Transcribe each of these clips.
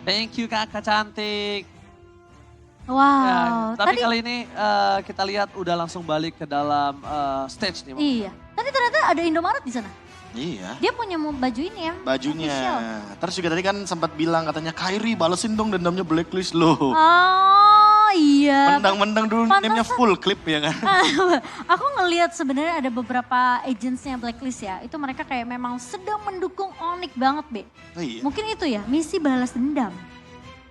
Thank you kakak cantik. Wow. Ya, tapi kali ini kita lihat udah langsung balik ke dalam stage nih. Mama. Iya. Tadi ternyata ada Indomaret di sana. Iya. Dia punya baju ini ya. Bajunya. Official. Terus juga tadi kan sempat bilang katanya Kyrie balesin dong dendamnya Blacklist loh. Oh iya. Mendang-mendang dulu Pantesan. name-nya full clip ya kan. Aku ngelihat sebenarnya ada beberapa agentsnya Blacklist ya. Itu mereka kayak memang sedang mendukung Onyx banget, Be. Oh, iya. Mungkin itu ya, misi balas dendam.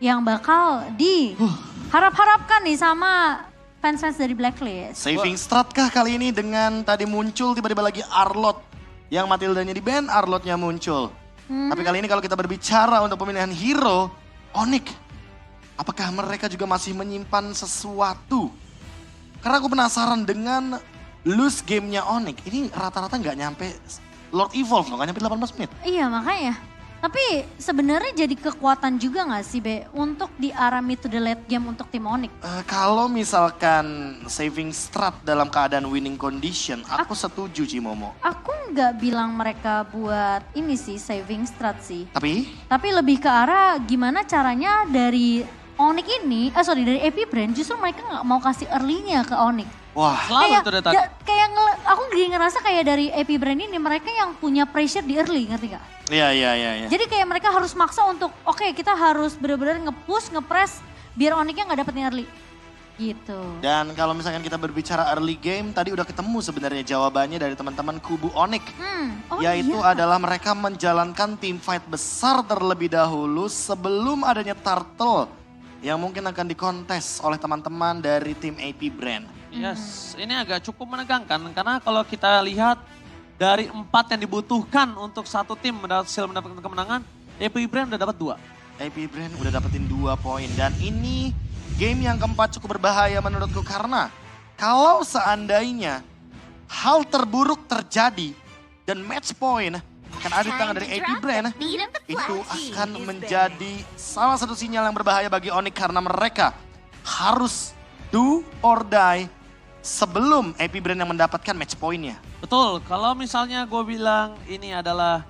Yang bakal diharap-harapkan nih sama fans-fans dari Blacklist. Saving Strat kah kali ini dengan tadi muncul tiba-tiba lagi Arlot. Yang Matildanya di ban, Arlotnya muncul. Tapi kali ini kalau kita berbicara untuk pemilihan hero, Onyx. Apakah mereka juga masih menyimpan sesuatu? Karena aku penasaran dengan loose gamenya Onyx. Ini rata-rata nggak nyampe Lord Evolve loh, nggak nyampe 18 menit. Iya makanya. Tapi sebenarnya jadi kekuatan juga gak sih Be untuk di arah mid to the late game untuk tim Onyx? Kalau misalkan saving strat dalam keadaan winning condition, aku setuju Cimomo. Aku nggak bilang mereka buat ini sih saving strat sih. Tapi Lebih ke arah gimana caranya dari Onyx ini, dari AP Brand justru mereka nggak mau kasih early-nya ke Onyx. wah, Selalu itu dari tadi. Aku ngerasa kayak dari AP Brand ini mereka yang punya pressure di early, ngerti gak? iya. Jadi kayak mereka harus maksa untuk oke, kita harus benar-benar nge-push, nge-press biar Onyx-nya nggak dapetin early. Gitu. Dan kalau misalkan kita berbicara early game, tadi udah ketemu sebenarnya jawabannya dari teman-teman kubu Onyx. Yaitu iya. adalah mereka menjalankan team fight besar terlebih dahulu sebelum adanya turtle yang mungkin akan dikontes oleh teman-teman dari tim AP Brand. Yes, ini agak cukup menegangkan karena kalau kita lihat dari 4 yang dibutuhkan untuk satu tim berhasil mendapatkan kemenangan, AP Brand udah dapat 2. AP Brand udah dapetin 2 poin dan ini game yang keempat cukup berbahaya menurutku karena kalau seandainya hal terburuk terjadi dan match point akan ada di tangan dari AP Brand, itu akan menjadi salah satu sinyal yang berbahaya bagi Onyx karena mereka harus do or die sebelum AP Brand yang mendapatkan match point-nya. Betul, kalau misalnya gue bilang ini adalah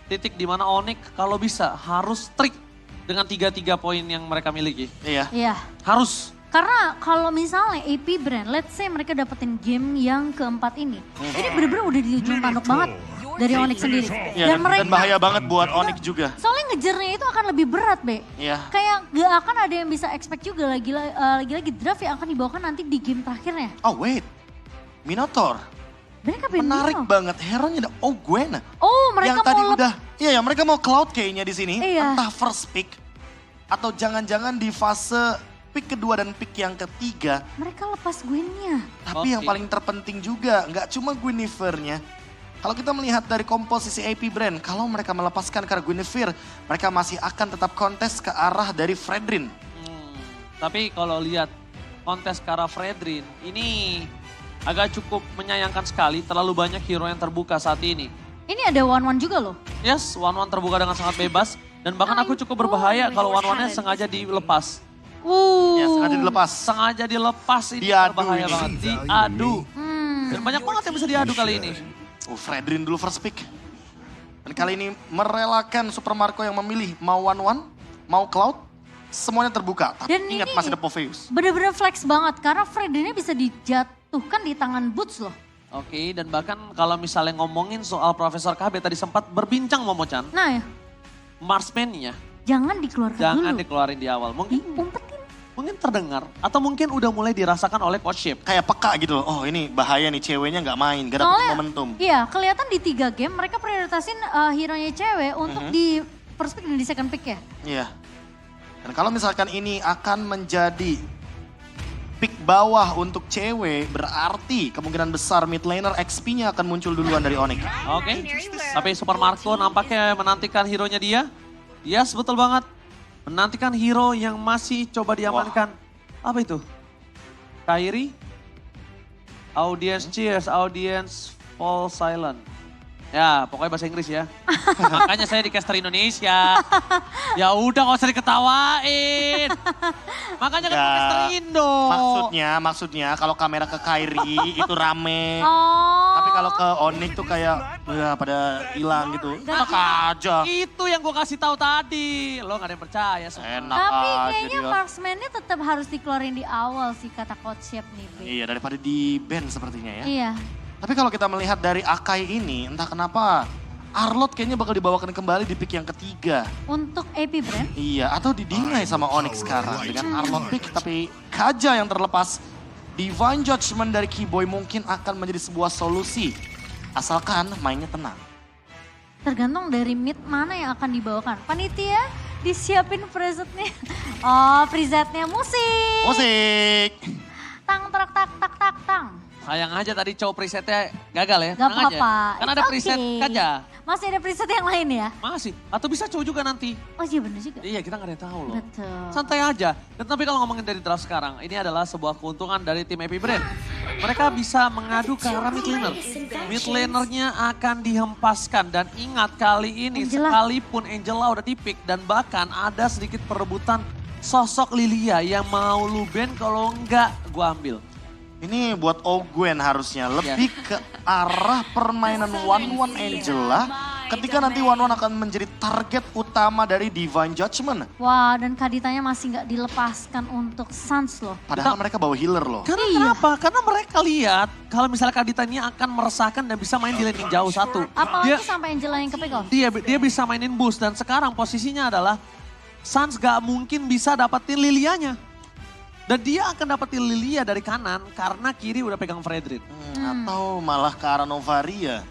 titik di mana Onyx kalau bisa harus trik dengan 3 poin yang mereka miliki. Iya. Iya. Harus. Karena kalau misalnya AP Brand, let's say mereka dapetin game yang keempat ini. Ini bener-bener udah di ujung tanduk banget dari Onyx sendiri. Iya, dan bahaya banget buat Onyx juga. Soalnya ngejarnya itu akan lebih berat, Be. Iya. Kayak gak akan ada yang bisa expect juga lagi-lagi draft yang akan dibawakan nanti di game terakhirnya. Oh wait, Minotaur. Mereka pengen Menarik Mino. banget, hero-nya ada Gwen. Oh, mereka Yang tadi mau udah, iya ya mereka mau Cloud kayaknya di sini. Iya. Entah first pick atau jangan-jangan di fase pick kedua dan pick yang ketiga. mereka lepas Gwen-nya. Tapi yang Oke. paling terpenting juga, nggak cuma Guinevere-nya. Kalau kita melihat dari komposisi AP Brand, kalau mereka melepaskan ke arah Guinevere, mereka masih akan tetap kontes ke arah dari Fredrin. Tapi kalau lihat kontes Kara Fredrin, ini agak cukup menyayangkan sekali. Terlalu banyak hero yang terbuka saat ini. Ini ada one-one juga loh. Yes, one-one terbuka dengan sangat bebas. Dan bahkan aku cukup berbahaya kalau one-one-nya sengaja dilepas. Ya, sengaja dilepas. Sengaja dilepas ini Diadu berbahaya ini. banget. Diadu. Hmm. Dan banyak banget yang bisa diadu kali ini. Fredrin dulu first pick. Dan kali ini merelakan Super Marco yang memilih mau one-one, mau Cloud, semuanya terbuka. Tapi Dan ingat ini masih ada Popheus. Bener-bener flex banget karena Freddy-nya bisa dijatuhkan di tangan Boots loh. Oke, dan bahkan kalau misalnya ngomongin soal Profesor KB tadi sempat berbincang Momo-chan. Nah ya, Marksman-nya jangan dikeluarkan jangan dulu. dikeluarin di awal. Umpetin. Mungkin terdengar atau mungkin udah mulai dirasakan oleh Coach Ship. Kayak peka gitu loh, oh ini bahaya nih ceweknya nggak main, gak dapet Soalnya, momentum. iya kelihatan di 3 game mereka prioritasin hero-nya cewek untuk di first pick dan di second pick ya. Iya. Dan kalau misalkan ini akan menjadi pick bawah untuk cewek, berarti kemungkinan besar mid laner XP-nya akan muncul duluan dari Onyx. Oke, tapi Super Marco nampaknya menantikan hero-nya dia. Yes, betul banget. Menantikan hero yang masih coba diamankan. Apa itu? Kyrie? Audience cheers, audience fall silent. Ya, pokoknya bahasa Inggris ya. Makanya saya di caster Indonesia. Ya udah gak usah diketawain. Makanya kan Ya, caster Indo. Maksudnya kalau kamera ke Kyrie itu rame. Oh. Tapi kalau ke Onyx tuh kayak wah, pada hilang gitu. Enak aja. Itu yang gue kasih tahu tadi. Lo gak ada yang percaya semua. Enak Tapi aja kayaknya dia. marksman-nya tetap harus dikeluarin di awal sih kata coach Shep nih. Be. Iya, daripada di ban sepertinya ya. Iya. Tapi kalau kita melihat dari Akai ini, entah kenapa Arlot kayaknya bakal dibawakan kembali di pick yang ketiga. Untuk AP Brand. Iya, atau didingai sama Onyx sekarang dengan Arlot pick. Tapi Kaja yang terlepas, Divine Judgment dari Keyboy mungkin akan menjadi sebuah solusi. Asalkan mainnya tenang. Tergantung dari mid mana yang akan dibawakan. Panitia disiapin presetnya. Oh, presetnya musik. Musik! Tang, tak, tak, tak, tak, tang. Sayang aja tadi cowok presetnya gagal ya. Gak Tenang aja. apa-apa. Kan ada It's preset okay. Kaja. Masih ada preset yang lain ya? Masih. Atau bisa cowok juga nanti. Oh iya bener juga. Iya kita gak ada yang tahu loh. Betul. Santai aja. Tapi kalau ngomongin dari draft sekarang, ini adalah sebuah keuntungan dari tim AP Brand. Mereka bisa mengadu ke arah mid laner. Mid lanernya akan dihempaskan. Dan ingat kali ini Angela. sekalipun Angela udah di-pick dan bahkan ada sedikit perebutan sosok Lilia yang mau lu ban kalau enggak gua ambil. Ini buat Ogwen harusnya lebih ke arah permainan One Angela ketika nanti One akan menjadi target utama dari Divine Judgment. Wah dan Kaditanya masih nggak dilepaskan untuk Suns loh. Padahal mereka bawa healer loh. Karena Iya. kenapa? Karena mereka lihat kalau misalnya Kaditanya akan meresahkan dan bisa main di lane yang jauh satu. Apalagi sampai Angela yang ke-pick off. Dia bisa mainin boost dan sekarang posisinya adalah Suns gak mungkin bisa dapetin Lilianya. Dan dia akan dapetin Lilia dari kanan karena kiri udah pegang Fredrin. Atau malah ke arah Novaria.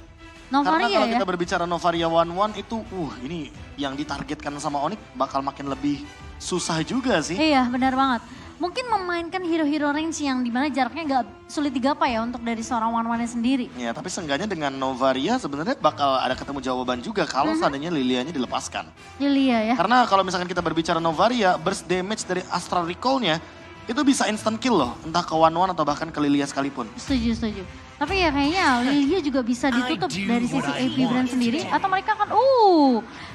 Karena Novaria kalau ya. kita berbicara Novaria One itu, ini yang ditargetkan sama Onyx bakal makin lebih susah juga sih. Iya benar banget. Mungkin memainkan hero-hero range yang dimana jaraknya nggak sulit digapai ya untuk dari seorang one-one sendiri. Ya, tapi seenggaknya dengan Novaria sebenarnya bakal ada ketemu jawaban juga kalau seandainya Lilianya dilepaskan. Lilia ya. Karena kalau misalkan kita berbicara Novaria, burst damage dari Astral Recall-nya itu bisa instant kill loh. Entah ke One atau bahkan ke Lilia sekalipun. Setuju. Tapi ya kayaknya Lilia juga bisa ditutup dari sisi AP Brand sendiri. Atau mereka akan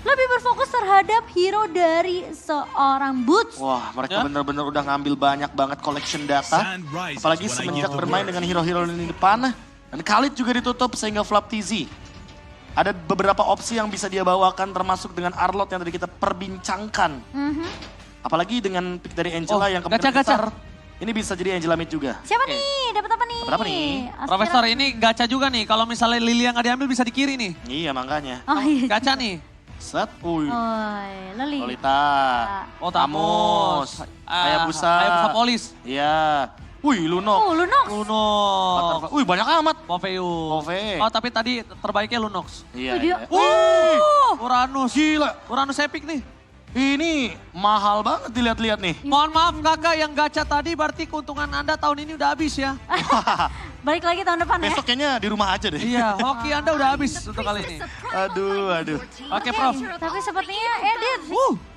lebih berfokus terhadap hero dari seorang Boots. Wah, mereka Ya. bener-bener udah ngambil banyak banget collection data. Apalagi semenjak bermain dengan hero-hero di depan. Dan Khalid juga ditutup sehingga Flap TZ. Ada beberapa opsi yang bisa dia bawakan termasuk dengan Arlot yang tadi kita perbincangkan. Apalagi dengan pick dari Angela yang kemungkinan gacha. besar. Ini bisa jadi Angela mid juga. Siapa nih? Dapat apa nih? Dapat apa nih? Aspira- Profesor ini gacha juga nih. Kalau misalnya Lilia nggak diambil bisa di kiri nih. Iya makanya. Oh iya. Gacha nih. Set, Loli. Lolita. Oh Tamus. Hayabusa. Hayabusa Polis. Iya. Wih, Lunox. Lunox. Lunox. Wih, banyak amat. Popeyus. Pove. Oh tapi tadi terbaiknya Lunox. Iya, Dia- iya. Uranus. Gila. Uranus epic nih. Ini mahal banget dilihat-lihat nih. Mohon maaf kakak yang gacha tadi berarti keuntungan Anda tahun ini udah habis ya. Balik lagi tahun depan ya. Besok kayaknya di rumah aja deh. Iya, hoki Anda udah habis untuk kali ini. Aduh. Oke Prof. Tapi sepertinya edit.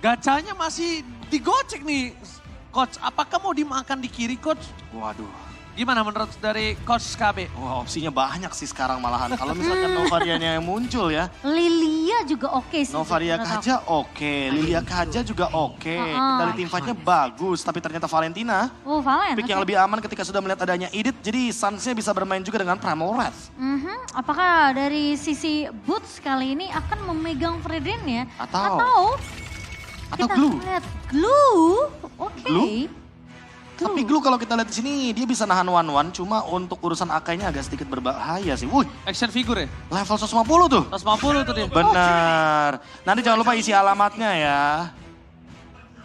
Gacanya masih digocek nih. Coach, apakah mau dimakan di kiri coach? Waduh. Gimana menurut dari coach KB? Wah, opsinya banyak sih sekarang malahan. Kalau misalkan Novarianya yang muncul ya. Lilia juga oke sih. Novaria menurut aku. Kaja oke, Lilia Kaja juga oke. Dari tim fight-nya bagus, tapi ternyata Valentina Valen. pick yang lebih aman ketika sudah melihat adanya Edith. Jadi Suns-nya bisa bermain juga dengan Pramorath. Apakah dari sisi Boots kali ini akan memegang Fredrin ya? Atau kita Glue. lihat Glue? Oke. Glue? Tapi Glue kalau kita lihat di sini dia bisa nahan one-one, cuma untuk urusan Akainya agak sedikit berbahaya sih. Wih, Action figure ya? level 150 tuh. 150 tuh dia. Benar. Nanti jangan lupa isi alamatnya ya.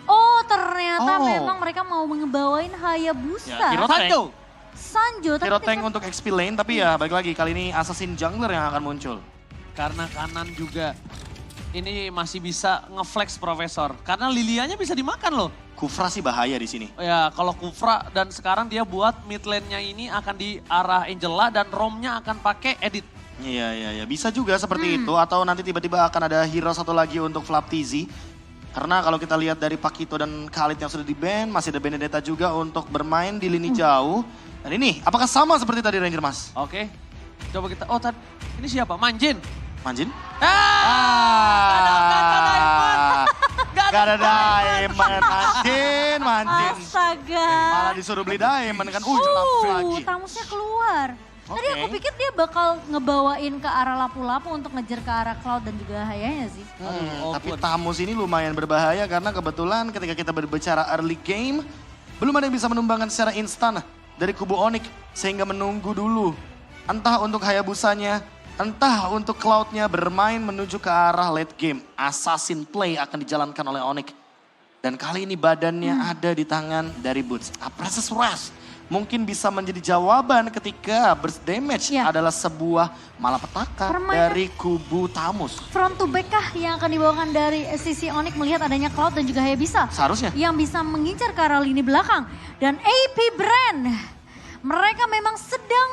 Oh ternyata Oh. memang mereka mau ngebawain Hayabusa. Ya, Hero Tank. Sanjo. Sanjo. Tapi Hero Tank tingkat- untuk XP lane, tapi ya balik lagi kali ini Assassin Jungler yang akan muncul. Karena kanan juga ini masih bisa ngeflex Profesor. Karena Lilianya bisa dimakan loh. Kufra sih bahaya di sini. Ya kalau Kufra dan sekarang dia buat mid lane-nya ini akan di arah Angela dan Rom-nya akan pakai edit. Iya. Bisa juga seperti itu. Atau nanti tiba-tiba akan ada hero satu lagi untuk Flap TZ. Karena kalau kita lihat dari Pakito dan Khalid yang sudah di-ban, masih ada Benedetta juga untuk bermain di lini jauh. Dan ini, apakah sama seperti tadi Ranger Mas? Oke. Coba kita, ini siapa? Manjin. Manjin? Ah! Gak ada diamond. Manjin. Astaga. Malah disuruh beli diamond kan. Jelap lagi. Tamusnya keluar. Tadi aku pikir dia bakal ngebawain ke arah lapu-lapu untuk ngejar ke arah Cloud dan juga Hayanya sih. Tapi Tamus ini lumayan berbahaya karena kebetulan ketika kita berbicara early game, belum ada yang bisa menumbangkan secara instan dari kubu Onyx. Sehingga menunggu dulu, entah untuk Hayabusanya, entah untuk Cloud-nya bermain menuju ke arah late game. Assassin play akan dijalankan oleh Onyx. Dan kali ini badannya ada di tangan dari Boots. Precious Rush mungkin bisa menjadi jawaban ketika burst damage adalah sebuah malapetaka dari kubu Tamus. Front to back kah yang akan dibawakan dari sisi Onyx melihat adanya Cloud dan juga Hayabisa. Seharusnya. Yang bisa mengincar ke arah lini belakang. Dan AP Brand, mereka memang sedang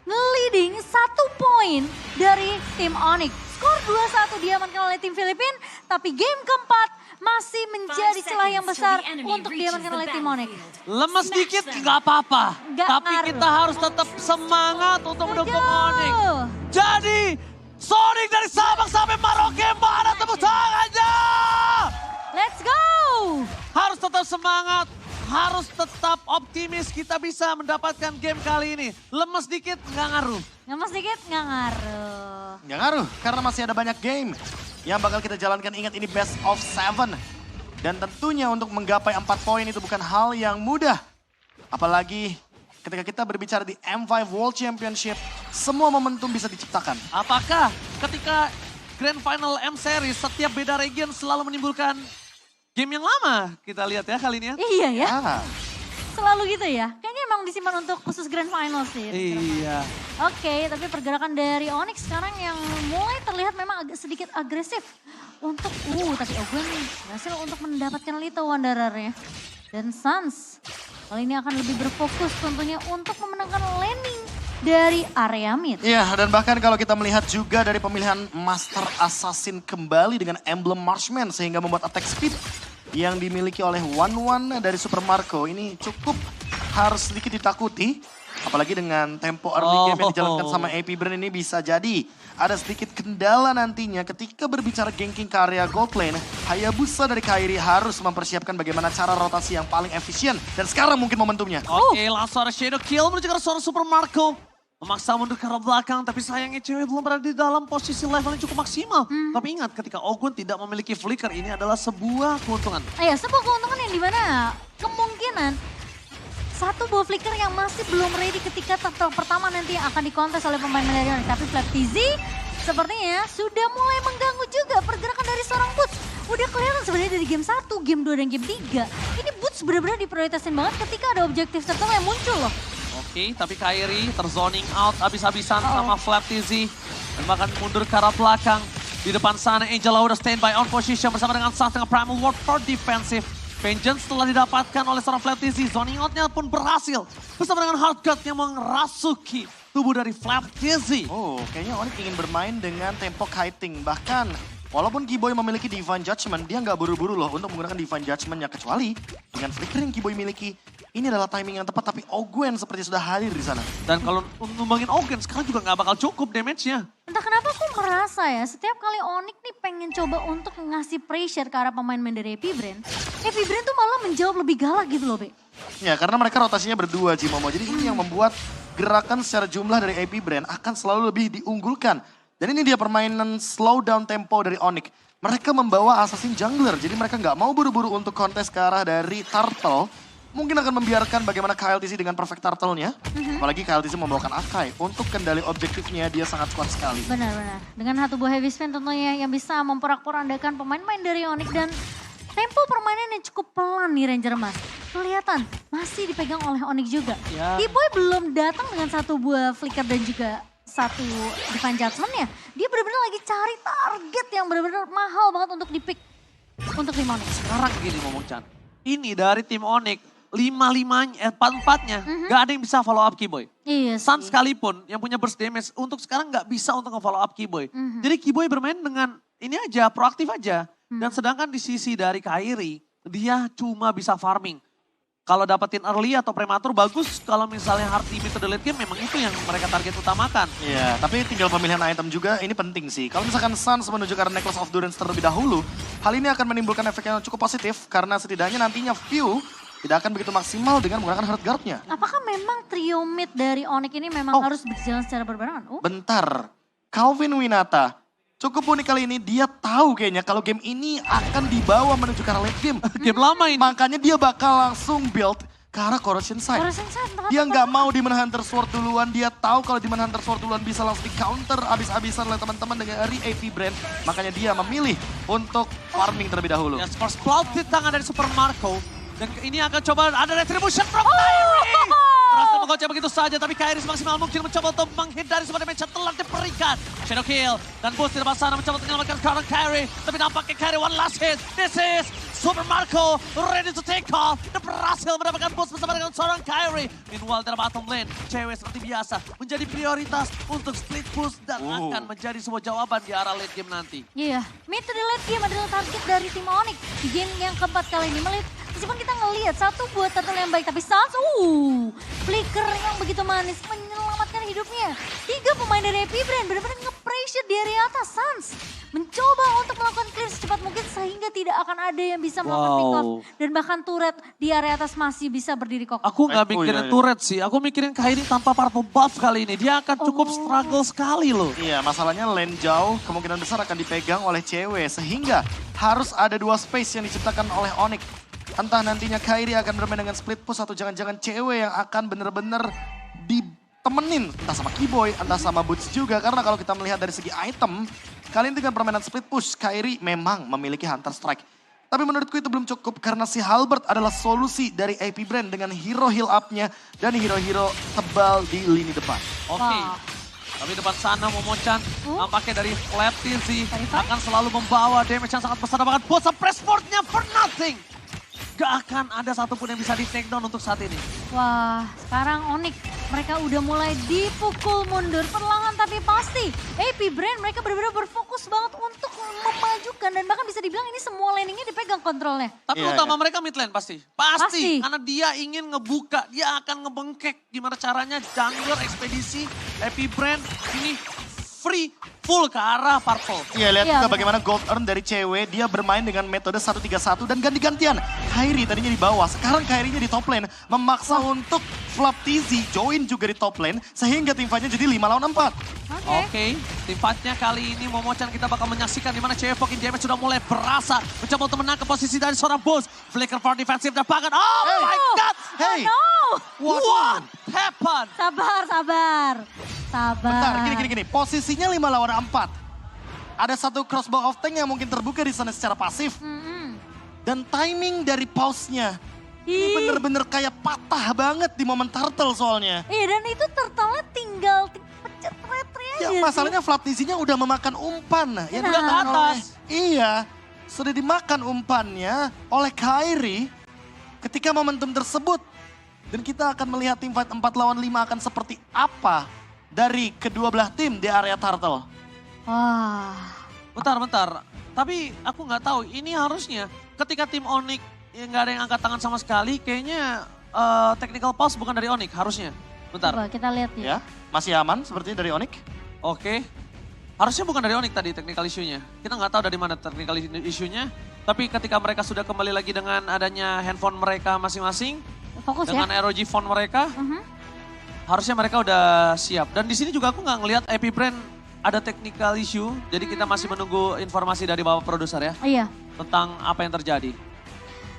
nge-leading 1 poin dari tim Onyx. Skor 2-1 diamankan oleh tim Filipina, tapi game keempat masih menjadi celah yang besar untuk diamankan oleh tim Onyx. Lemes dikit nggak apa-apa. Tapi kita harus tetap semangat untuk mendukung Onyx. Jadi Sonic dari Sabang sampai Merauke, mana tepuk tangannya? Let's go! Harus tetap semangat. Harus tetap optimis kita bisa mendapatkan game kali ini. Lemes dikit nggak ngaruh. Lemes dikit nggak ngaruh. Nggak ngaruh karena masih ada banyak game yang bakal kita jalankan. Ingat ini best of 7. Dan tentunya untuk menggapai 4 poin itu bukan hal yang mudah. Apalagi ketika kita berbicara di M5 World Championship, semua momentum bisa diciptakan. Apakah ketika Grand Final M Series setiap beda region selalu menimbulkan game yang lama? Kita lihat ya kali ini ya. Iya ya, Ah, selalu gitu ya. Kayaknya emang disimpan untuk khusus Grand Final sih. Iya. Oke, tapi pergerakan dari Onyx sekarang yang mulai terlihat memang agak sedikit agresif. Untuk, tapi Ogwen berhasil untuk mendapatkan Little Wanderer-nya. Dan Suns kali ini akan lebih berfokus tentunya untuk memenangkan landing dari area mid. iya, dan bahkan kalau kita melihat juga dari pemilihan Master Assassin kembali dengan emblem Marshman sehingga membuat attack speed yang dimiliki oleh One dari Super Marco ini cukup harus sedikit ditakuti. Apalagi dengan tempo early game yang dijalankan sama AP Brand ini bisa jadi ada sedikit kendala nantinya ketika berbicara ganking ke area gold lane. Hayabusa dari Kairi harus mempersiapkan bagaimana cara rotasi yang paling efisien. Dan sekarang mungkin momentumnya. Oke, langsung ada Shadow Kill menuju ke arah seorang Super Marco. Memaksa mundur ke arah belakang, tapi sayangnya cewek belum berada di dalam posisi level yang cukup maksimal. Tapi ingat, ketika Ogun tidak memiliki flicker, ini adalah sebuah keuntungan. Iya, sebuah keuntungan yang dimana kemungkinan satu buah flicker yang masih belum ready ketika turtle pertama nanti yang akan dikontes oleh pemain dari Onyx. Tapi Flap TZ sepertinya sudah mulai mengganggu juga pergerakan dari seorang Boots. Udah kelihatan sebenarnya dari game 1, game 2, dan game 3. Ini Boots benar-benar diprioritasin banget ketika ada objektif turtle yang muncul loh. Oke, tapi Kairi terzoning out habis-habisan sama Flap TZ. Dan bahkan mundur ke arah belakang. Di depan sana Angela udah standby on position bersama dengan Sans dengan Primal Ward for defensive. Vengeance telah didapatkan oleh seorang Flap TZ. Zoning out-nya pun berhasil. Bersama dengan Hard Guard yang merasuki tubuh dari Flap TZ. Oh, kayaknya Onyx ingin bermain dengan tempo kiting. Bahkan walaupun Kiboy memiliki Divine Judgment, dia nggak buru-buru loh untuk menggunakan Divine Judgment-nya. Kecuali dengan flicker yang Kiboy miliki, ini adalah timing yang tepat. Tapi Ogwen seperti sudah hadir di sana. Dan kalau numbangin Ogwen sekarang juga nggak bakal cukup damage-nya. Entah kenapa aku merasa ya, setiap kali Onyx nih pengen coba untuk ngasih pressure ke arah pemain-pemain dari AP Brand tuh malah menjawab lebih galak gitu loh, Be. Ya, karena mereka rotasinya berdua, Cimomo. Jadi ini yang membuat gerakan secara jumlah dari AP Brand akan selalu lebih diunggulkan. Dan ini dia permainan slow down tempo dari Onyx. Mereka membawa Assassin Jungler, jadi mereka nggak mau buru-buru untuk kontes ke arah dari Turtle. Mungkin akan membiarkan bagaimana KLTC dengan perfect turtle-nya. Apalagi KLTC membawakan Akai. Untuk kendali objektifnya dia sangat kuat sekali. Benar-benar. Dengan satu buah heavy spin tentunya yang bisa memporak-porandakan pemain-pemain dari Onyx. Dan tempo permainan yang cukup pelan nih Ranger Mas. Kelihatan masih dipegang oleh Onyx juga. Ya. T-Boy belum datang dengan satu buah flicker dan juga satu Divine Judgment-nya. Dia benar-benar lagi cari target yang benar-benar mahal banget untuk di-pick untuk tim Onyx. Sekarang gini ngomong Chan. Ini dari tim Onyx. 4-4-nya gak ada yang bisa follow up Kiboy. Iya Sun sih. sekalipun yang punya burst damage untuk sekarang gak bisa untuk nge-follow up Kiboy. Jadi Kiboy bermain dengan ini aja, proaktif aja. Dan sedangkan di sisi dari Kairi, dia cuma bisa farming. Kalau dapetin early atau prematur bagus, kalau misalnya hard limit to the late game memang itu yang mereka target utamakan. Iya, tapi tinggal pemilihan item juga ini penting sih. Kalau misalkan Suns menuju ke arah Necklace of Durance terlebih dahulu, hal ini akan menimbulkan efek yang cukup positif karena setidaknya nantinya view tidak akan begitu maksimal dengan menggunakan Heart Guard-nya. Apakah memang trio mid dari Onyx ini memang harus berjalan secara berbarengan? Oh. Bentar, Calvin Winata. Cukup unik kali ini, dia tahu kayaknya kalau game ini akan dibawa menuju ke arah late game. Game lama ini. Makanya dia bakal langsung build ke arah Corrosion Side. Corrosion Side, Dia nggak mau Demon Hunter Sword duluan, dia tahu kalau Demon Hunter Sword duluan bisa langsung di counter abis-abisan oleh teman-teman dari AP Brand. Makanya dia memilih untuk farming terlebih dahulu. Ya, Force Cloud di tangan dari Super Marco. Dan ini akan coba ada retribution from Kyrie. Berhasil mengoceh begitu saja, tapi Kyrie semaksimal mungkin mencoba untuk menghindari semua damage yang telah diberikan. Shadow kill, dan Boost di depan sana mencoba untuk menyelamatkan seorang Kyrie. Tapi nampaknya Kyrie one last hit. This is Super Marco ready to take off. Dan berhasil mendapatkan boost bersama dengan seorang Kyrie. Meanwhile dari bottom lane, cewek seperti biasa menjadi prioritas untuk split push dan akan menjadi sebuah jawaban di arah late game nanti. Iya, mid to the late game adalah target dari tim Onyx. Di game yang keempat kali ini meskipun kita ngelihat satu buat turtle yang baik, tapi Suns, flicker yang begitu manis menyelamatkan hidupnya. 3 pemain dari AP Brand benar-benar nge-pressure di area atas. Suns mencoba untuk melakukan clear secepat mungkin sehingga tidak akan ada yang bisa melakukan pick off. Dan bahkan turret di area atas masih bisa berdiri kokoh. Aku nggak mikirin turret sih, aku mikirin Kyrie tanpa purple buff kali ini. Dia akan cukup struggle sekali loh. Iya, masalahnya lane jauh kemungkinan besar akan dipegang oleh cewek. Sehingga harus ada 2 space yang diciptakan oleh Onyx. Entah nantinya Kyrie akan bermain dengan split push atau jangan-jangan cewek yang akan bener-bener ditemenin. Entah sama Keyboy, entah sama Boots juga. Karena kalau kita melihat dari segi item, kali ini dengan permainan split push, Kyrie memang memiliki Hunter Strike. Tapi menurutku itu belum cukup karena si Halberd adalah solusi dari AP Brand dengan hero heal up-nya dan hero-hero tebal di lini depan. Oke. Tapi depan sana Momochan nampaknya dari Flat TZ akan selalu membawa damage yang sangat besar. Bahkan Bosa Pressford-nya for nothing. Gak akan ada satupun yang bisa di take down untuk saat ini. Wah, sekarang Onyx mereka udah mulai dipukul mundur perlahan tapi pasti. AP Brand mereka benar-benar berfokus banget untuk memajukan dan bahkan bisa dibilang ini semua laningnya dipegang kontrolnya. Tapi utama mereka mid lane pasti. Pasti. Karena dia ingin ngebuka, dia akan ngebengkek. Gimana caranya jungler ekspedisi AP Brand ini free full ke arah purple. Iya, lihat juga bagaimana gold earn dari cewek. Dia bermain dengan metode 1-3-1 dan ganti-gantian. Kyrie tadinya di bawah, sekarang Kyrie-nya di top lane. Memaksa untuk Flap TZ join juga di top lane. Sehingga tim fight-nya jadi 5 lawan 4. Oke, tim fight-nya kali ini Momochan kita bakal menyaksikan di mana cewek fucking damage sudah mulai berasa. Mencoba untuk menang ke posisi dari seorang Boost. Flicker for defensive dan bahkan, oh my god! Hey! What happened? Sabar. Bentar, gini. Posisinya 5 lawan 4. Ada satu crossbow of tank yang mungkin terbuka di sana secara pasif. Dan timing dari pause-nya. Ini bener-bener kayak patah banget di momen turtle soalnya. Iya, dan itu turtle-nya tinggal pencet retri aja Ya masalahnya Flap TZ-nya udah memakan umpan. Yang udah ke atas. Iya, sudah dimakan umpannya oleh Kyrie ketika momentum tersebut. Dan kita akan melihat tim fight 4 lawan 5 akan seperti apa dari kedua belah tim di area turtle. Wah. Bentar. Tapi aku nggak tahu, ini harusnya ketika tim Onyx nggak ada yang angkat tangan sama sekali, kayaknya technical pause bukan dari Onyx harusnya. Bentar. Coba kita lihat Ya, masih aman sepertinya dari Onyx. Oke. Harusnya bukan dari Onyx tadi technical issue-nya. Kita nggak tahu dari mana technical issue-nya. Tapi ketika mereka sudah kembali lagi dengan adanya handphone mereka masing-masing. Fokus dengan ya. ROG phone mereka. Harusnya mereka udah siap. Dan di sini juga aku nggak ngelihat AP Brand ada technical issue. Jadi kita masih menunggu informasi dari Bapak Produser ya. Iya. Tentang apa yang terjadi.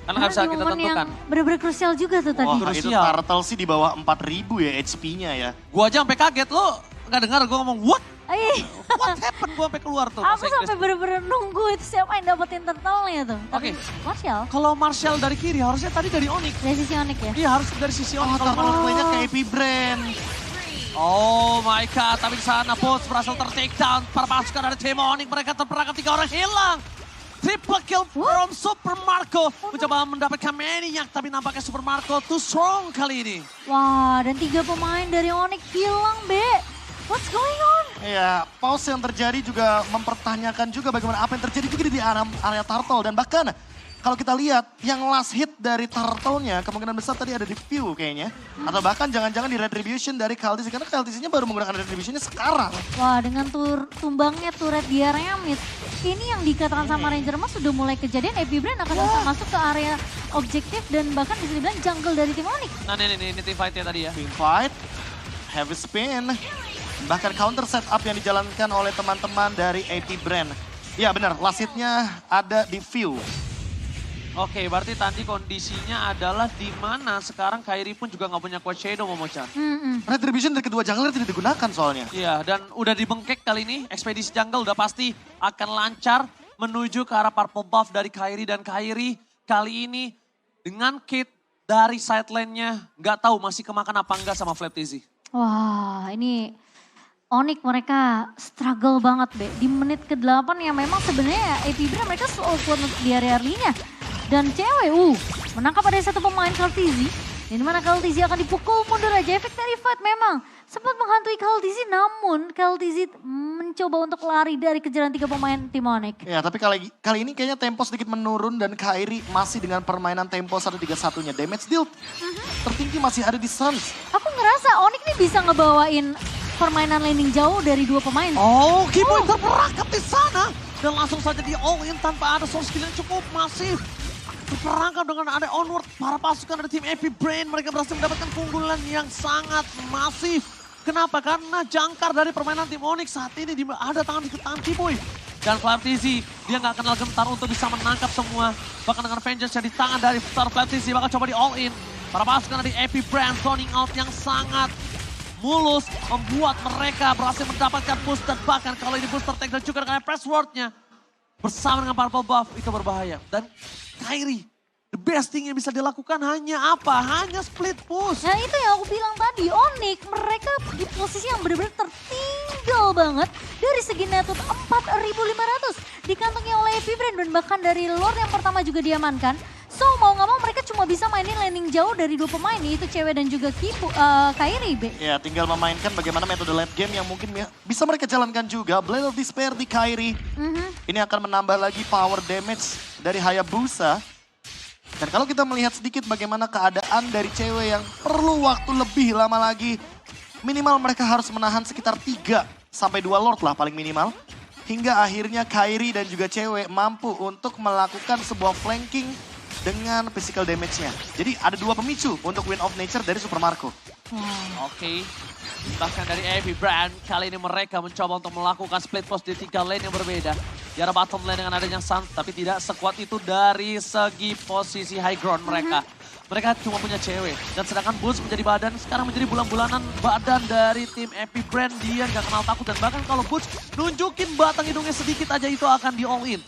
Karena nggak bisa kita tentukan. Bener-bener krusial juga tuh tadi. Wah, itu turtle sih di bawah 4.000 ya HP-nya ya. Gua aja sampai kaget, lo nggak dengar gue ngomong what? What happened? Gue sampai keluar tuh. Aku sampai bener-bener nunggu itu siapa yang dapetin turtle-nya tuh. Oke. Marshall. Kalau Marshall dari kiri harusnya tadi dari Onyx. Dari sisi Onyx ya? Iya harus dari sisi Onyx. Kalau play-nya ke AP Brand. Oh my god, tapi di sana Boots berhasil ter-take down. Para pasukan dari tim Onyx, mereka terperangkap 3 orang hilang. Triple kill from Super Marco. Mencoba mendapatkan Maniac, tapi nampaknya Super Marco too strong kali ini. Wah, dan 3 pemain dari Onyx hilang, Be. What's going on? Iya, pause yang terjadi juga mempertanyakan juga bagaimana apa yang terjadi juga di area turtle. Dan bahkan kalau kita lihat yang last hit dari Turtle-nya kemungkinan besar tadi ada di View kayaknya. Atau bahkan jangan-jangan di Retribution dari KLTC. Karena KLTC-nya baru menggunakan Retribution-nya sekarang. Wah, dengan tumbangnya turret di area mid. Ini yang dikatakan sama Ranger Mas sudah mulai kejadian. Epibrand akan bisa masuk ke area objektif dan bahkan bisa dibilang jungle dari tim Onyx. Nah ini team fight-nya tadi ya. Team fight, heavy spin. Bahkan counter setup yang dijalankan oleh teman-teman dari Epibrand. Ya benar, last hit-nya ada di View. Oke, berarti tadi kondisinya adalah di mana sekarang Kairi pun juga nggak punya Quad Shadow, Momo-chan. Retribution dari kedua jungler tidak digunakan soalnya. Iya, dan udah dibengkek kali ini. Ekspedisi jungle udah pasti akan lancar menuju ke arah purple buff dari Kairi. Dan Kairi kali ini dengan kit dari side lane-nya nggak tahu masih kemakan apa enggak sama Flap TZ. Wah, ini Onyx mereka struggle banget, Be. Di menit ke-8 yang memang sebenarnya Epibrand mereka slow banget di area early-nya. Dan cewek, menangkap ada satu pemain KLTZ. Di mana KLTZ akan dipukul mundur aja. Efek dari fight memang sempat menghantui KLTZ. Namun KLTZ mencoba untuk lari dari kejaran 3 pemain tim Onyx. Ya, tapi kali ini kayaknya tempo sedikit menurun dan Kairi masih dengan permainan tempo 1-3-1-nya. Damage deal tertinggi masih ada di Suns. Aku ngerasa Onyx nih bisa ngebawain permainan landing jauh dari 2 pemain. Oh, Keyboy terperangkap di sana. Dan langsung saja di all in tanpa ada source skill yang cukup masif. Terperangkap dengan ada onward para pasukan dari tim Epibrand. Mereka berhasil mendapatkan keunggulan yang sangat masif. Kenapa? Karena jangkar dari permainan tim Onyx saat ini ada tangan di tangan Keyboy. Dan Flap TZ, dia nggak kenal gentar untuk bisa menangkap semua. Bahkan dengan vengeance yang di tangan dari Flap TZ bakal coba di all in. Para pasukan dari Epibrand zoning out yang sangat mulus membuat mereka berhasil mendapatkan boost. Dan bahkan kalau ini booster tank dan juga dengan press ward-nya bersama dengan purple buff itu berbahaya. Dan Kairi, the best thing yang bisa dilakukan hanya apa? Hanya split push. Nah itu yang aku bilang tadi, Onyx mereka di posisi yang benar-benar tertinggal banget. Dari segi network 4.500 dikantongi oleh Epibrand dan bahkan dari Lord yang pertama juga diamankan. So mau gak mau mereka cuma bisa mainin landing jauh dari 2 pemain, yaitu cewek dan juga Kairi. Ya tinggal memainkan bagaimana metode late game yang mungkin bisa mereka jalankan juga. Blade of Despair di Kairi. Ini akan menambah lagi power damage dari Hayabusa. Dan kalau kita melihat sedikit bagaimana keadaan dari cewek yang perlu waktu lebih lama lagi. Minimal mereka harus menahan sekitar 3 sampai 2 Lord lah paling minimal. Hingga akhirnya Kairi dan juga cewek mampu untuk melakukan sebuah flanking dengan physical damage-nya. Jadi ada 2 pemicu untuk Win of Nature dari Super Marco. Oke. Bahkan dari Epibrand, kali ini mereka mencoba untuk melakukan split push di 3 lane yang berbeda. Di arah bottom lane dengan adanya Sun, tapi tidak sekuat itu dari segi posisi high ground mereka. Mereka cuma punya cewek. Dan sedangkan Boots menjadi badan, sekarang menjadi bulan-bulanan badan dari tim Epibrand. Dia nggak kenal takut. Dan bahkan kalau Boots nunjukin batang hidungnya sedikit aja itu akan di all in.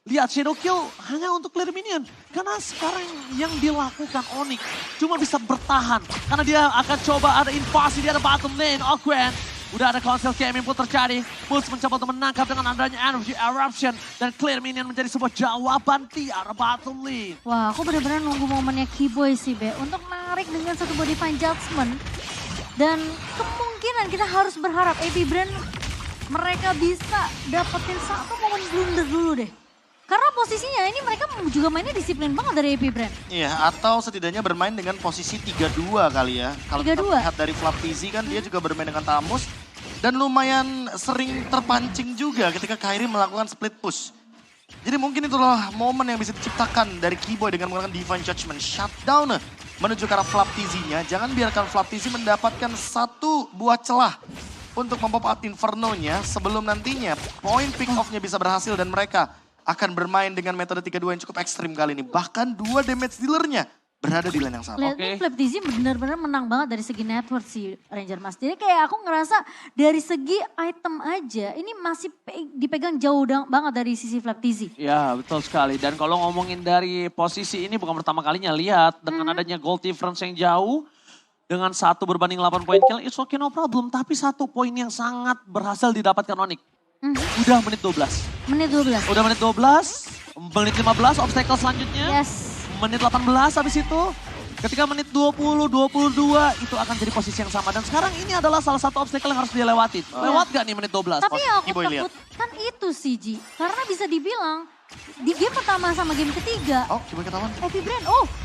Lihat Shadow Kill hanya untuk clear minion. Karena sekarang yang dilakukan Onyx cuma bisa bertahan. Karena dia akan coba ada invasi di arah bottom lane. Gwen. Udah ada Council Gaming pun terjadi. Boots mencoba untuk menangkap dengan adanya Energy Eruption. Dan clear minion menjadi sebuah jawaban di arah bottom lane. Wah, aku benar-benar nunggu momennya Keyboy sih, Be. Untuk narik dengan satu body fine judgment. Dan kemungkinan kita harus berharap Epibrand mereka bisa dapetin satu momen blunder dulu deh. Karena posisinya ini mereka juga mainnya disiplin banget dari Epibrand. Iya, atau setidaknya bermain dengan posisi 3-2 kali ya. Kalau kita 3-2. lihat dari Flap TZ kan dia juga bermain dengan Tamus. Dan lumayan sering terpancing juga ketika Kairi melakukan split push. Jadi mungkin itulah momen yang bisa diciptakan dari Keyboy dengan menggunakan Divine Judgment. Shutdown menuju ke arah Flap TZ-nya. Jangan biarkan Flap TZ mendapatkan satu buah celah untuk mempop out Inferno-nya sebelum nantinya point pick off-nya bisa berhasil dan mereka akan bermain dengan metode 3-2 yang cukup ekstrim kali ini. Bahkan 2 damage dealer-nya berada di lane yang sama. Lihat nih Flap TZ benar-benar menang banget dari segi network si Ranger Mas. Jadi kayak aku ngerasa dari segi item aja ini masih dipegang jauh banget dari sisi Flap TZ. Ya betul sekali. Dan kalau ngomongin dari posisi ini bukan pertama kalinya lihat. Dengan adanya gold difference yang jauh. Dengan 1 berbanding 8 poin kill, it's okay no problem. Tapi 1 poin yang sangat berhasil didapatkan Onyx. Udah menit 12. Menit 12. Udah menit 12, menit 15 obstacle selanjutnya. Yes. Menit 18 habis itu. Ketika menit 20, 22 itu akan jadi posisi yang sama. Dan sekarang ini adalah salah satu obstacle yang harus dilewati. Lewat gak nih menit 12? Tapi yang aku Keyboy lihat. takutkan itu sih Ji. Karena bisa dibilang di game pertama sama game ketiga, Oh, coba ketahuan. Happy Brand,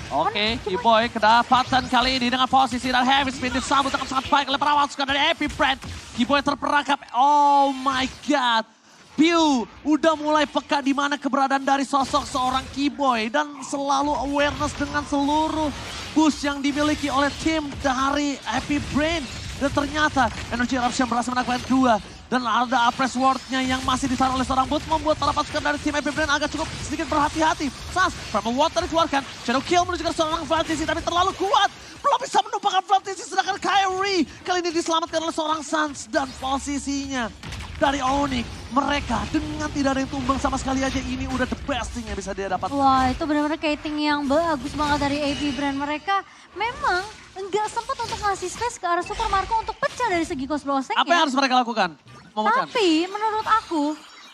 Oke, Keyboy kedapatan kali ini dengan posisi dan heavy spin disambut dengan sangat baik oleh perawat suka dari Happy Brand. Keyboy terperangkap, oh my god. Pew udah mulai peka di mana keberadaan dari sosok seorang Keyboy dan selalu awareness dengan seluruh boost yang dimiliki oleh tim dari Happy Brain. Dan ternyata Energy Eruption berhasil mendapatkan 2. Dan ada Appress Ward-nya yang masih disaran oleh seorang bot membuat para pasukan dari tim Happy Brain agak cukup sedikit berhati-hati. Sans, Primal Water dikeluarkan, Shadow Kill menuju ke seorang Flatisi tapi terlalu kuat. Belum bisa menumpahkan Flatisi sedangkan Kyrie kali ini diselamatkan oleh seorang Sans dan posisinya dari Onyx. Mereka dengan tidak ada yang tumbang sama sekali aja ini udah the best thing yang bisa dia dapat. Wah, itu benar-benar kiting yang bagus banget dari AP Brand. Mereka memang enggak sempat untuk ngasih space ke arah Super Marco untuk pecah dari segi cost browsing Apa yang harus mereka lakukan? Memecahkan. Tapi menurut aku,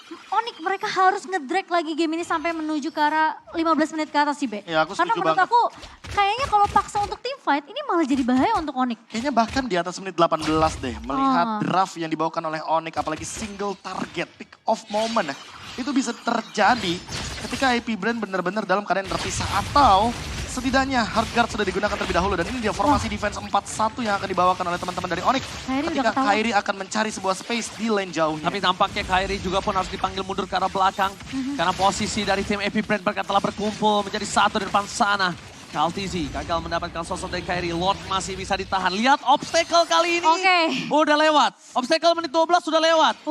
Onyx mereka harus ngedrag lagi game ini sampai menuju ke arah 15 menit ke atas sih, Be. Ya, aku Karena setuju menurut banget. aku, kayaknya kalau paksa untuk team fight, ini malah jadi bahaya untuk Onyx. Kayaknya bahkan di atas menit 18 deh. Melihat Oh. draft yang dibawakan oleh Onyx, apalagi single target, pick off moment. Itu bisa terjadi ketika AP Brand benar-benar dalam keadaan terpisah. Atau setidaknya hard guard sudah digunakan terlebih dahulu. Dan ini dia formasi defense 4-1 yang akan dibawakan oleh teman-teman dari Onyx. Kyrie udah Ketika ketahuan. Kyrie akan mencari sebuah space di lane jauhnya. Tapi tampaknya Kyrie juga pun harus dipanggil mundur ke arah belakang. Karena posisi dari tim Happy Brand mereka telah berkumpul menjadi satu di depan sana. Kaltizi gagal mendapatkan sosok dari Kyrie. Lord masih bisa ditahan. Lihat obstacle kali ini. Oke. Udah lewat. Obstacle menit 12 sudah lewat.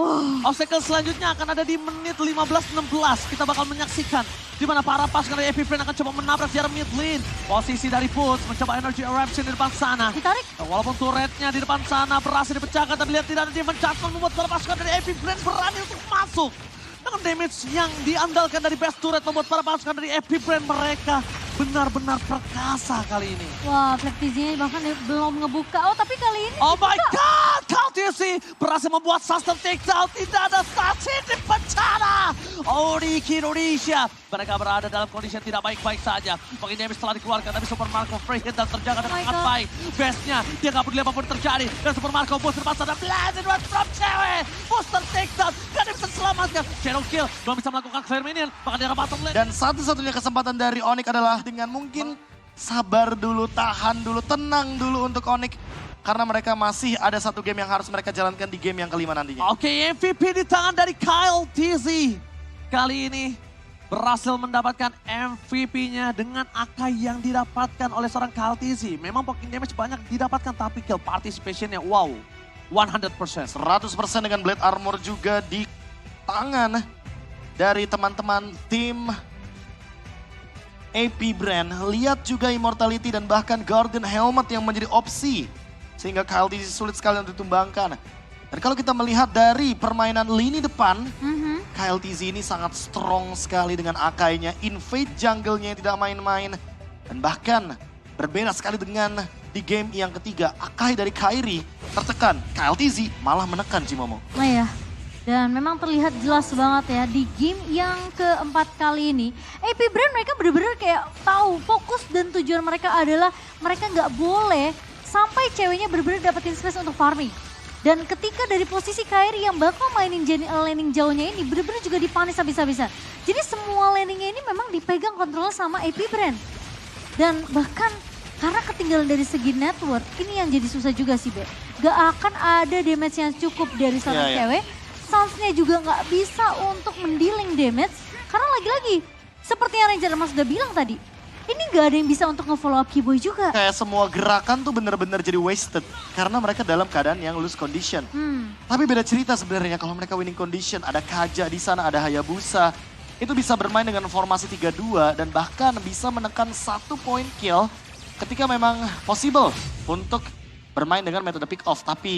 Obstacle selanjutnya akan ada di menit 15-16. Kita bakal menyaksikan di mana para pasukan dari Happy Brand akan coba menabrak jarak mid lane. Posisi dari Putz mencoba Energy Eruption di depan sana. Ditarik. Walaupun turretnya di depan sana berhasil dipecahkan, tapi lihat tidak ada Demon Chartman membuat para pasukan dari Happy Brand berani untuk masuk. Dengan damage yang diandalkan dari best turret membuat para pasukan dari Happy Brand mereka benar-benar perkasa kali ini. Wah, Flexizinya bahkan belum ngebuka. Oh, tapi kali ini Oh my dibuka. god, Kaltisi berhasil membuat Suster takedown. Tidak ada stasiun di bencana. Onyx Indonesia. Mereka berada dalam kondisi yang tidak baik-baik saja. Mungkin damage telah dikeluarkan, tapi Super Marco free hit dan terjaga dengan Oh my sangat God. baik. Bestnya, dia gak peduli apapun terjadi. Dan Super Marco boost depan sana. Blended one from cewek. Booster takedown. Gak ada yang bisa diselamatkan. Shadow Kill belum bisa melakukan clear minion. Bahkan dia bottom lane. Dan satu-satunya kesempatan dari Onyx adalah dengan mungkin sabar dulu, tahan dulu, tenang dulu untuk Onyx. Karena mereka masih ada satu game yang harus mereka jalankan di game yang kelima nantinya. Oke, MVP di tangan dari Kyle TZ. Kali ini berhasil mendapatkan MVP-nya dengan AK yang didapatkan oleh seorang Kyle TZ. Memang poking damage banyak didapatkan, tapi kill participation-nya wow, 100%. 100% dengan Blade Armor juga di tangan dari teman-teman tim AP Brand. Lihat juga Immortality dan bahkan Guardian Helmet yang menjadi opsi. Sehingga Kyle TZ sulit sekali untuk ditumbangkan. Dan kalau kita melihat dari permainan lini depan, Kyle TZ ini sangat strong sekali dengan AK-nya. Invade jungle-nya yang tidak main-main. Dan bahkan berbeda sekali dengan di game yang ketiga. AK dari Kyrie tertekan. Kyle TZ malah menekan Cimomo. Nah ya, dan memang terlihat jelas banget ya di game yang keempat kali ini. AP Brand mereka bener-bener kayak tahu fokus dan tujuan mereka adalah mereka nggak boleh sampai ceweknya bener-bener dapetin space untuk farming. Dan ketika dari posisi Kyrie yang bakal mainin laning jauhnya ini bener-bener juga dipanis habis-habisan. Jadi semua laningnya ini memang dipegang kontrol sama AP Brand. Dan bahkan karena ketinggalan dari segi network, ini yang jadi susah juga sih, Be. Gak akan ada damage yang cukup dari seorang Iya, iya. cewek. Sans-nya juga gak bisa untuk mendealing damage. Karena lagi-lagi, seperti yang Ranger Mas udah bilang tadi, ini gak ada yang bisa untuk nge-follow up Keyboy juga. Kayak semua gerakan tuh bener-bener jadi wasted. Karena mereka dalam keadaan yang loose condition. Tapi beda cerita sebenarnya kalau mereka winning condition. Ada Kaja di sana, ada Hayabusa. Itu bisa bermain dengan formasi 3-2 dan bahkan bisa menekan 1 point kill ketika memang possible untuk bermain dengan metode pick off. Tapi